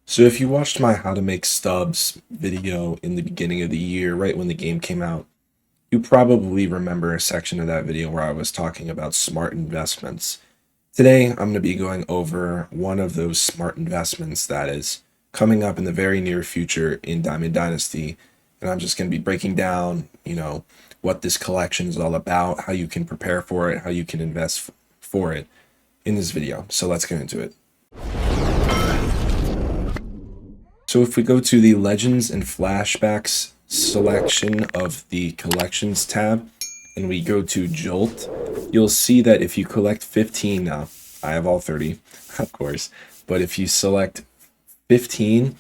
So if you watched my how to make stubs video in the beginning of the year, right when the game came out, you probably remember a section of that video where I was talking about smart investments. Today, I'm going to be going over one of those smart investments that is coming up in the very near future in Diamond Dynasty. And I'm just going to be breaking down, what this collection is all about, how you can prepare for it, how you can invest for it in this video. So let's get into it. So if we go to the Legends and Flashbacks selection of the Collections tab, and we go to Jolt, you'll see that if you collect 15 now, I have all 30, of course, but if you select 15,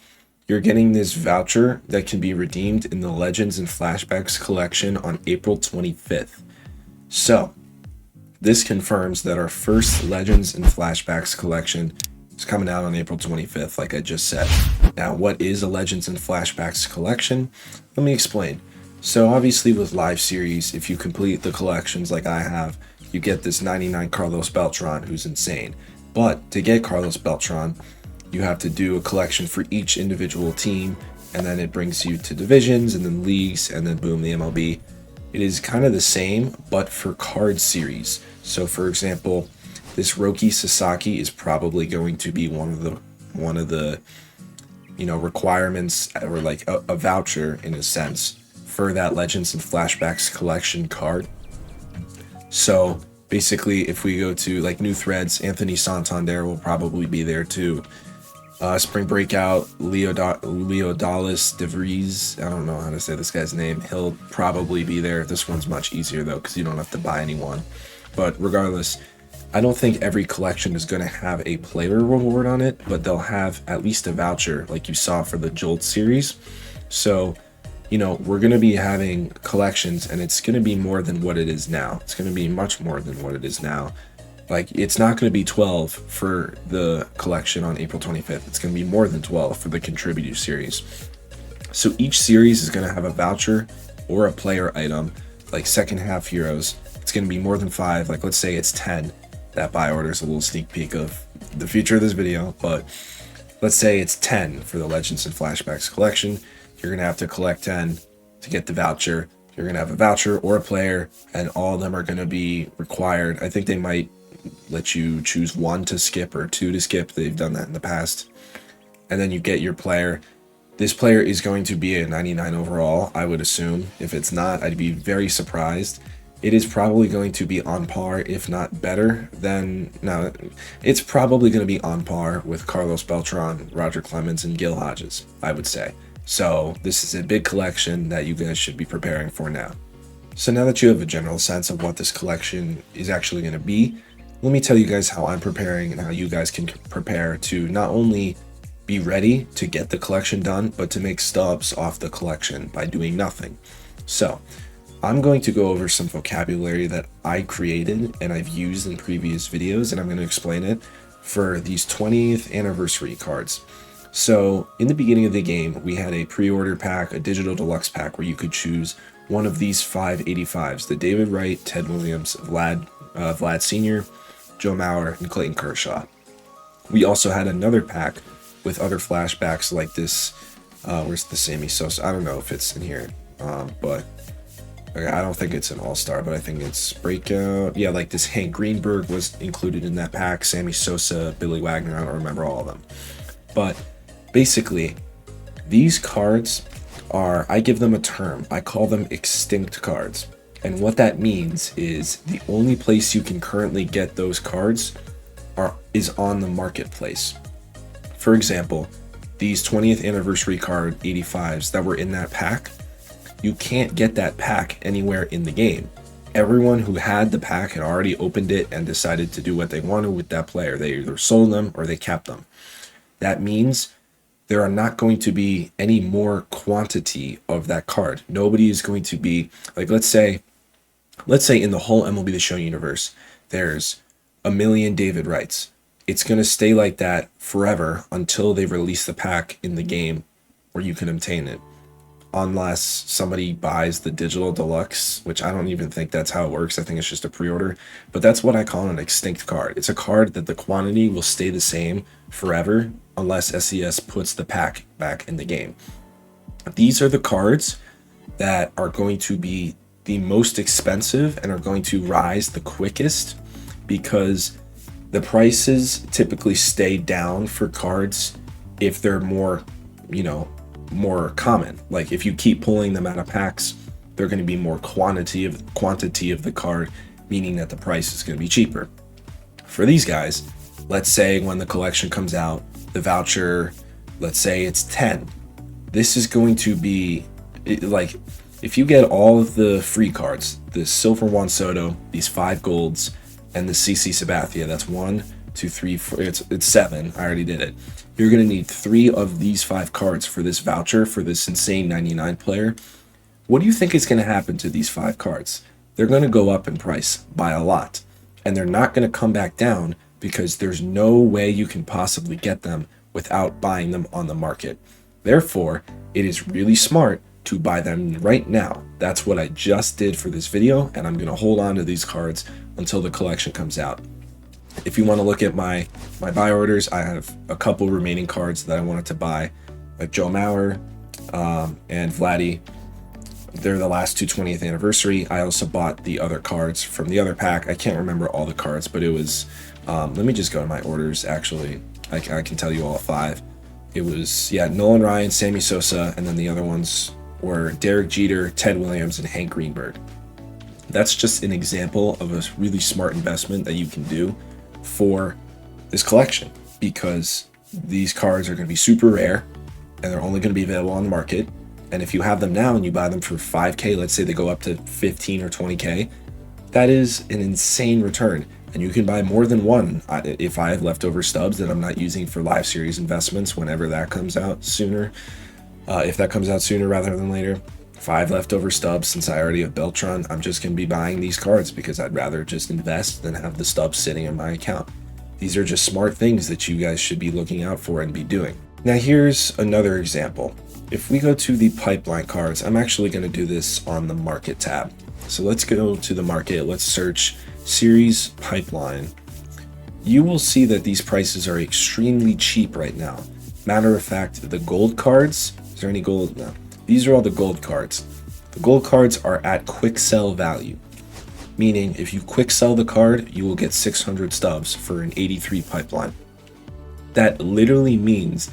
you're getting this voucher that can be redeemed in the Legends and Flashbacks collection on April 25th. So, this confirms that our first Legends and Flashbacks collection is coming out on April 25th, like I just said. Now, what is a Legends and Flashbacks collection? Let me explain. So obviously with live series, if you complete the collections like I have, you get this 99 Carlos Beltran, who's insane. But to get Carlos Beltran, you have to do a collection for each individual team, and then it brings you to divisions and then leagues, and then boom, the MLB. It is kind of the same, but for card series. So for example, this Roki Sasaki is probably going to be one of the requirements, or like a voucher in a sense, for that Legends and Flashbacks collection card. So basically, if we go to like new threads, Anthony Santander will probably be there too. Spring Breakout, Leodalis DeVries, I don't know how to say this guy's name. He'll probably be there. This one's much easier though, because you don't have to buy anyone. But regardless, I don't think every collection is going to have a player reward on it, but they'll have at least a voucher like you saw for the Jolt series. So, we're going to be having collections, and it's going to be more than what it is now. It's going to be much more than what it is now. Like, it's not going to be 12 for the collection on April 25th. It's going to be more than 12 for the Contributor series. So each series is going to have a voucher or a player item, like second half heroes. It's going to be more than 5. Like, let's say it's 10. That buy order is a little sneak peek of the future of this video, but let's say it's 10 for the Legends and Flashbacks collection. You're going to have to collect 10 to get the voucher. You're going to have a voucher or a player, and all of them are going to be required. I think they might let you choose 1 to skip or 2 to skip. They've done that in the past. And then you get your player. This player is going to be a 99 overall, I would assume. If it's not, I'd be very surprised. It is probably going to be on par, if not better than... No, it's probably going to be on par with Carlos Beltran, Roger Clemens, and Gil Hodges, I would say. So this is a big collection that you guys should be preparing for now. So now that you have a general sense of what this collection is actually going to be, let me tell you guys how I'm preparing and how you guys can prepare to not only be ready to get the collection done, but to make stubs off the collection by doing nothing. So I'm going to go over some vocabulary that I created and I've used in previous videos, and I'm going to explain it for these 20th anniversary cards. So in the beginning of the game, we had a pre-order pack, a digital deluxe pack, where you could choose one of these 5 85s, the David Wright, Ted Williams, Vlad Sr., Joe Mauer, and Clayton Kershaw. We also had another pack with other flashbacks like this. Where's the Sammy Sosa? I don't know if it's in here, but I don't think it's an all-star, but I think it's Breakout. Yeah, like this Hank Greenberg was included in that pack. Sammy Sosa, Billy Wagner, I don't remember all of them. But basically, these cards are, I give them a term. I call them extinct cards. And what that means is the only place you can currently get those cards is on the marketplace. For example, these 20th anniversary card 85s that were in that pack, you can't get that pack anywhere in the game. Everyone who had the pack had already opened it and decided to do what they wanted with that player. They either sold them or they kept them. That means there are not going to be any more quantity of that card. Nobody is going to be, like, let's say in the whole MLB The Show universe, there's a million David Wrights. It's going to stay like that forever until they release the pack in the game where you can obtain it. Unless somebody buys the digital deluxe, which I don't even think that's how it works. I think it's just a pre-order, but that's what I call an extinct card. It's a card that the quantity will stay the same forever unless SES puts the pack back in the game. These are the cards that are going to be the most expensive and are going to rise the quickest, because the prices typically stay down for cards if they're more, more common. Like if you keep pulling them out of packs, they're going to be more quantity of the card, meaning that the price is going to be cheaper. For these guys, let's say when the collection comes out, the voucher, let's say it's 10. This is going to be like, if you get all of the free cards, the Silver Juan Soto, these 5 golds, and the CC Sabathia, that's 1, 2, 3, 4, it's 7. I already did it. You're going to need 3 of these 5 cards for this voucher for this insane 99 player. What do you think is going to happen to these 5 cards? They're going to go up in price by a lot, and they're not going to come back down because there's no way you can possibly get them without buying them on the market. Therefore, it is really smart to buy them right now. That's what I just did for this video, and I'm going to hold on to these cards until the collection comes out. If you want to look at my buy orders, I have a couple remaining cards that I wanted to buy, like Joe Mauer and Vladdy. They're the last 20th anniversary. I also bought the other cards from the other pack. I can't remember all the cards, but it was, let me just go to my orders. Actually, I can tell you all 5. It was, Nolan Ryan, Sammy Sosa, and then the other ones were Derek Jeter, Ted Williams, and Hank Greenberg. That's just an example of a really smart investment that you can do for this collection, because these cards are going to be super rare and they're only going to be available on the market. And if you have them now and you buy them for 5K, let's say they go up to 15 or 20K, that is an insane return. And you can buy more than one. If I have leftover stubs that I'm not using for live series investments, whenever that comes out sooner, if that comes out sooner rather than later, 5 leftover stubs, since I already have Beltron, I'm just going to be buying these cards because I'd rather just invest than have the stubs sitting in my account. These are just smart things that you guys should be looking out for and be doing. Now here's another example. If we go to the pipeline cards, I'm actually going to do this on the market tab. So let's go to the market. Let's search series pipeline. You will see that these prices are extremely cheap right now. Matter of fact, the gold cards, is there any gold? No. These are all the gold cards. The gold cards are at quick sell value, meaning if you quick sell the card, you will get 600 stubs for an 83 pipeline. That literally means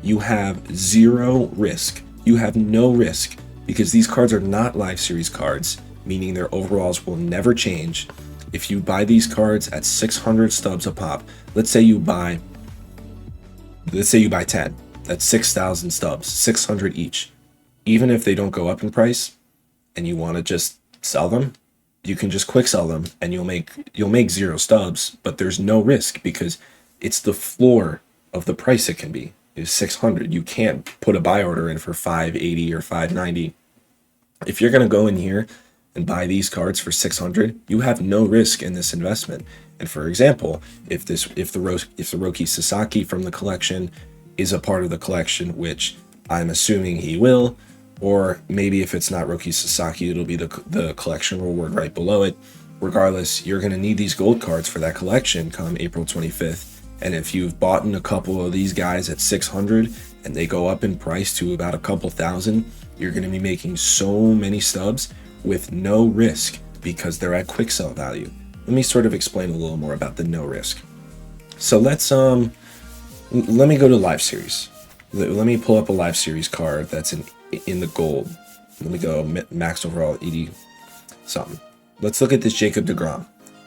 you have 0 risk. You have no risk because these cards are not live series cards, meaning their overalls will never change. If you buy these cards at 600 stubs a pop, let's say you buy 10, that's 6,000 stubs, 600 each. Even if they don't go up in price and you want to just sell them, you can just quick sell them and you'll make 0 stubs, but there's no risk because it's the floor of the price it can be is 600. You can't put a buy order in for 580 or 590. If you're going to go in here and buy these cards for 600, you have no risk in this investment. And for example, if the Roki Sasaki from the collection is a part of the collection, which I'm assuming he will, or maybe if it's not Roki Sasaki, it'll be the collection reward right below it. Regardless, you're going to need these gold cards for that collection come April 25th. And if you've bought in a couple of these guys at 600 and they go up in price to about a couple thousand, you're going to be making so many stubs with no risk because they're at quick sell value. Let me sort of explain a little more about the no risk. So let me go to live series. Let me pull up a live series card that's in the gold. Let me go max overall 80 something. Let's look at this Jacob deGrom.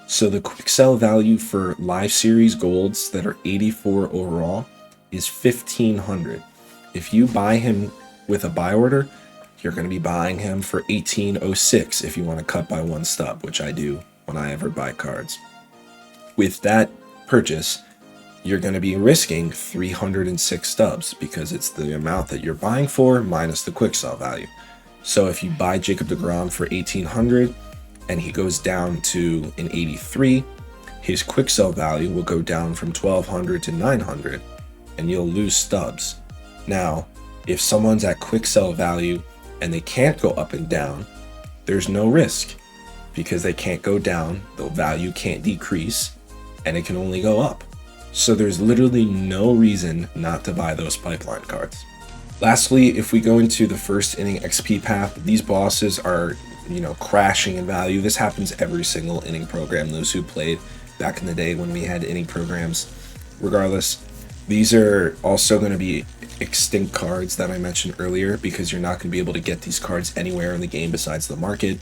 So the quick sell value for live series golds that are 84 overall is 1,500. If you buy him with a buy order, you're going to be buying him for 1806 if you want to cut by 1 stub, which I do when I ever buy cards. With that purchase, you're going to be risking 306 stubs because it's the amount that you're buying for minus the quick sell value. So if you buy Jacob deGrom for 1,800 and he goes down to an 83, his quick sell value will go down from 1,200 to 900 and you'll lose stubs. Now, if someone's at quick sell value and they can't go up and down, there's no risk because they can't go down, the value can't decrease, and it can only go up. So there's literally no reason not to buy those pipeline cards. Lastly, if we go into the first inning XP path, these bosses are, crashing in value. This happens every single inning program, those who played back in the day when we had inning programs. Regardless, these are also going to be extinct cards that I mentioned earlier, because you're not going to be able to get these cards anywhere in the game besides the market.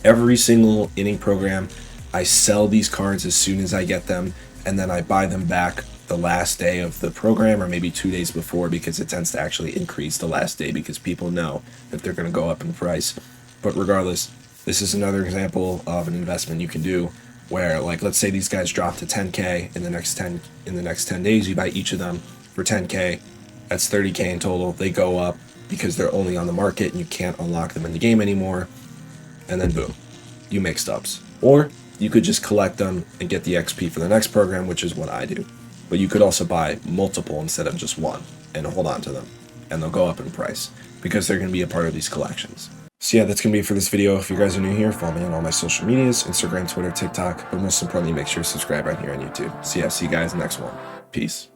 Every single inning program, I sell these cards as soon as I get them, and then I buy them back the last day of the program, or maybe 2 days before, because it tends to actually increase the last day because people know that they're going to go up in price. But regardless, this is another example of an investment you can do where, like, let's say these guys drop to 10K in the next 10 days, you buy each of them for 10K. That's 30K in total. They go up because they're only on the market and you can't unlock them in the game anymore. And then boom, you make stubs. Or you could just collect them and get the XP for the next program, which is what I do. But you could also buy multiple instead of just one and hold on to them, and they'll go up in price because they're going to be a part of these collections. So yeah, that's going to be it for this video. If you guys are new here, follow me on all my social medias, Instagram, Twitter, TikTok, but most importantly, make sure to subscribe right here on YouTube. So yeah, see you guys in the next one. Peace.